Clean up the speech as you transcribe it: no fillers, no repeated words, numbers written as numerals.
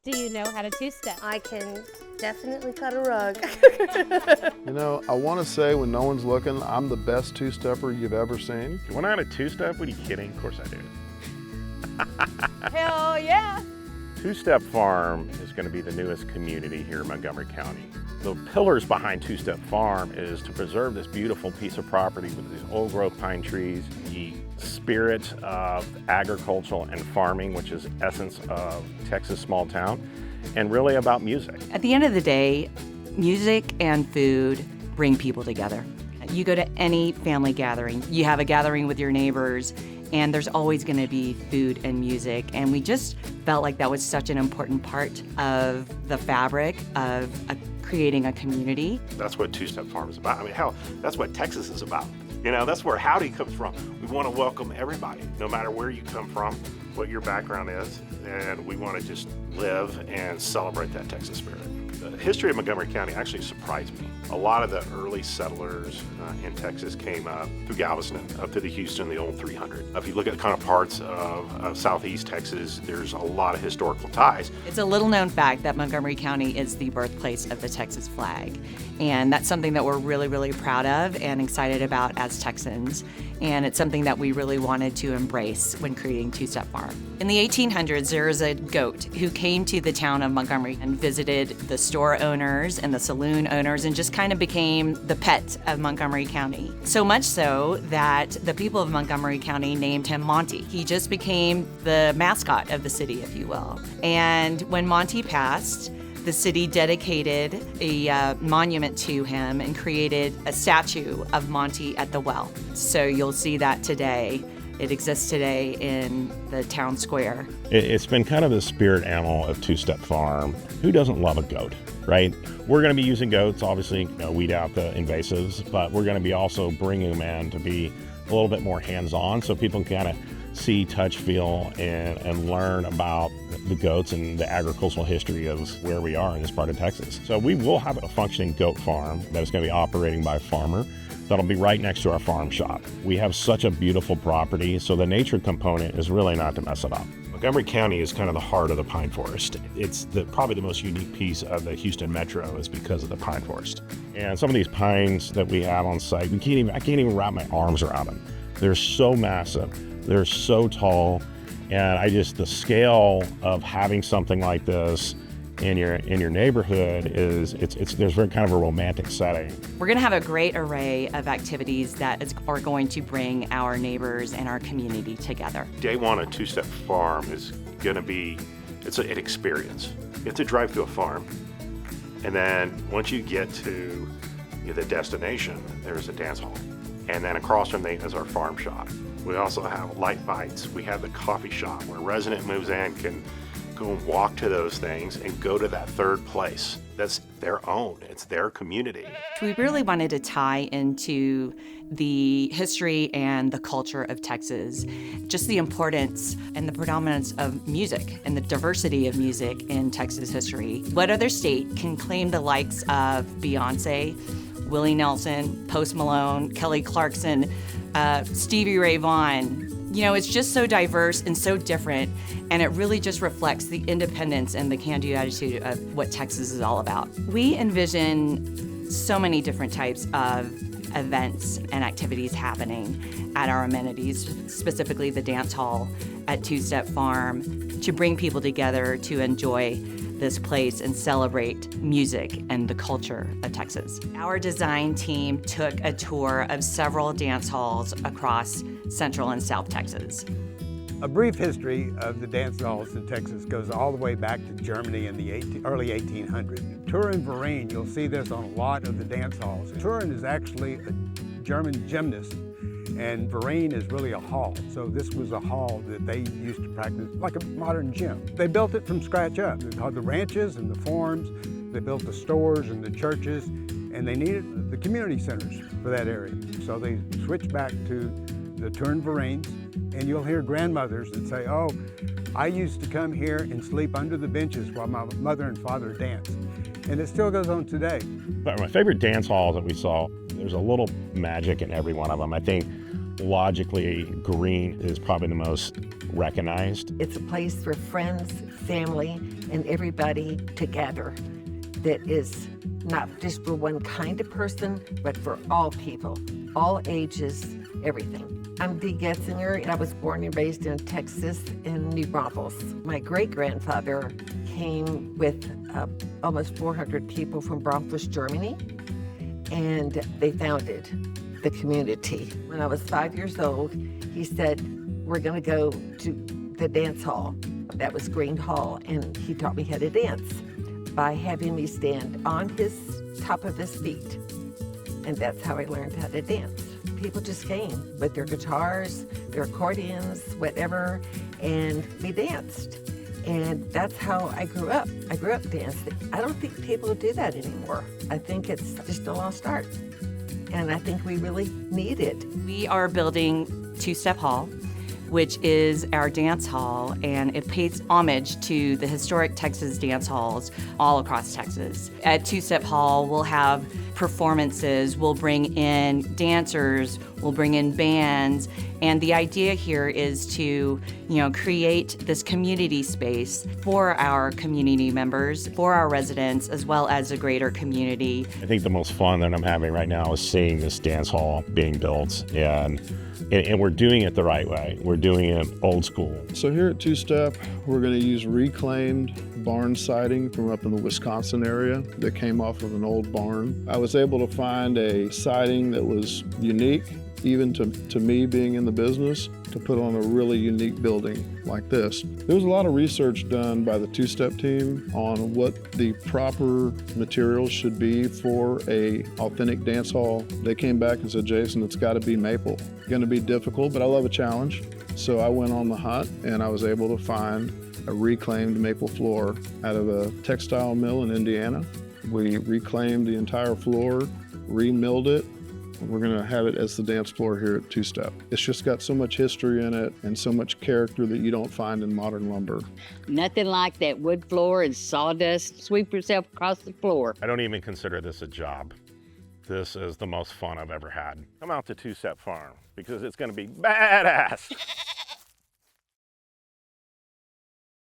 Do you know how to two-step? I can definitely cut a rug. You know, I want to say when no one's looking, I'm the best two-stepper you've ever seen. You want to know how to two-step? What are you kidding? Of course I do. Hell yeah! TwoStep Farm is going to be the newest community here in Montgomery County. The pillars behind TwoStep Farm is to preserve this beautiful piece of property with these old growth pine trees, the spirit of agricultural and farming, which is the essence of Texas small town, and really about music. At the end of the day, music and food bring people together. You go to any family gathering, you have a gathering with your neighbors, and there's always going to be food and music. And we just felt like that was such an important part of the fabric of creating a community. That's what TwoStep Farm is about. I mean, hell, that's what Texas is about. You know, that's where howdy comes from. We want to welcome everybody, no matter where you come from, what your background is, and we want to just live and celebrate that Texas spirit. The history of Montgomery County actually surprised me. A lot of the early settlers in Texas came up through Galveston, up to the Houston, the old 300. If you look at kind of parts of southeast Texas, there's a lot of historical ties. It's a little known fact that Montgomery County is the birthplace of the Texas flag. And that's something that we're really, really proud of and excited about as Texans. And it's something that we really wanted to embrace when creating TwoStep Farm. In the 1800s, there was a goat who came to the town of Montgomery and visited the store owners and the saloon owners and just kind of became the pet of Montgomery County. So much so that the people of Montgomery County named him Monty. He just became the mascot of the city, if you will. And when Monty passed, the city dedicated a monument to him and created a statue of Monty at the well. So you'll see that today. It exists today in the town square. It's been kind of the spirit animal of TwoStep Farm. Who doesn't love a goat, right? We're going to be using goats, obviously, weed out the invasives, but we're going to be also bringing them in to be a little bit more hands-on so people can kind of see, touch, feel, and learn about the goats and the agricultural history of where we are in this part of Texas. So we will have a functioning goat farm that is going to be operating by a farmer. That'll be right next to our farm shop. We have such a beautiful property, so the nature component is really not to mess it up. Montgomery County is kind of the heart of the pine forest. It's probably the most unique piece of the Houston metro is because of the pine forest. And some of these pines that we have on site, I can't even wrap my arms around them. They're so massive. They're so tall, and the scale of having something like this in your neighborhood there's very kind of a romantic setting. We're going to have a great array of activities that are going to bring our neighbors and our community together. Day one at TwoStep Farm is going to be an experience. You have to drive through a farm, and then once you get to the destination, there's a dance hall, and then across from there is our farm shop. We also have light bites. We have the coffee shop where a resident moves in can go and walk to those things and go to that third place. That's their own. It's their community. We really wanted to tie into the history and the culture of Texas, just the importance and the predominance of music and the diversity of music in Texas history. What other state can claim the likes of Beyonce, Willie Nelson, Post Malone, Kelly Clarkson, Stevie Ray Vaughan? It's just so diverse and so different, and it really just reflects the independence and the can-do attitude of what Texas is all about. We envision so many different types of events and activities happening at our amenities, specifically the dance hall at TwoStep Farm, to bring people together to enjoy this place and celebrate music and the culture of Texas. Our design team took a tour of several dance halls across Central and South Texas. A brief history of the dance halls in Texas goes all the way back to Germany in the early 1800s. Turin-Verein, you'll see this on a lot of the dance halls. Turin is actually a German gymnast, and Verein is really a hall. So this was a hall that they used to practice like a modern gym. They built it from scratch up. They called the ranches and the farms. They built the stores and the churches, and they needed the community centers for that area. So they switched back to the Turin-Vereins, and you'll hear grandmothers that say, oh, I used to come here and sleep under the benches while my mother and father danced. And it still goes on today. But my favorite dance halls that we saw, there's a little magic in every one of them. I think logically, green is probably the most recognized. It's a place for friends, family, and everybody together that is not just for one kind of person, but for all people, all ages, everything. I'm Dee Getzinger, and I was born and raised in Texas in New Braunfels. My great-grandfather came with almost 400 people from Braunfels, Germany, and they founded the community. When I was 5 years old, he said, we're gonna go to the dance hall. That was Green Hall, and he taught me how to dance by having me stand on his top of his feet. And that's how I learned how to dance. People just came with their guitars, their accordions, whatever, and we danced. And that's how I grew up. I grew up dancing. I don't think people do that anymore. I think it's just a lost art. And I think we really need it. We are building TwoStep Hall, which is our dance hall, and it pays homage to the historic Texas dance halls all across Texas. At TwoStep Hall, we'll have performances, we'll bring in dancers, we'll bring in bands, and the idea here is to, create this community space for our community members, for our residents, as well as a greater community. I think the most fun that I'm having right now is seeing this dance hall being built, and we're doing it the right way. We're doing it old school. So here at TwoStep, we're going to use reclaimed barn siding from up in the Wisconsin area that came off of an old barn. I was able to find a siding that was unique, even to me being in the business, to put on a really unique building like this. There was a lot of research done by the TwoStep team on what the proper materials should be for a authentic dance hall. They came back and said, Jason, it's got to be maple. It's going to be difficult, but I love a challenge. So I went on the hunt and I was able to find a reclaimed maple floor out of a textile mill in Indiana. We reclaimed the entire floor, remilled it. We're going to have it as the dance floor here at TwoStep. It's just got so much history in it and so much character that you don't find in modern lumber. Nothing like that wood floor and sawdust. Sweep yourself across the floor. I don't even consider this a job. This is the most fun I've ever had. Come out to TwoStep Farm because it's going to be badass.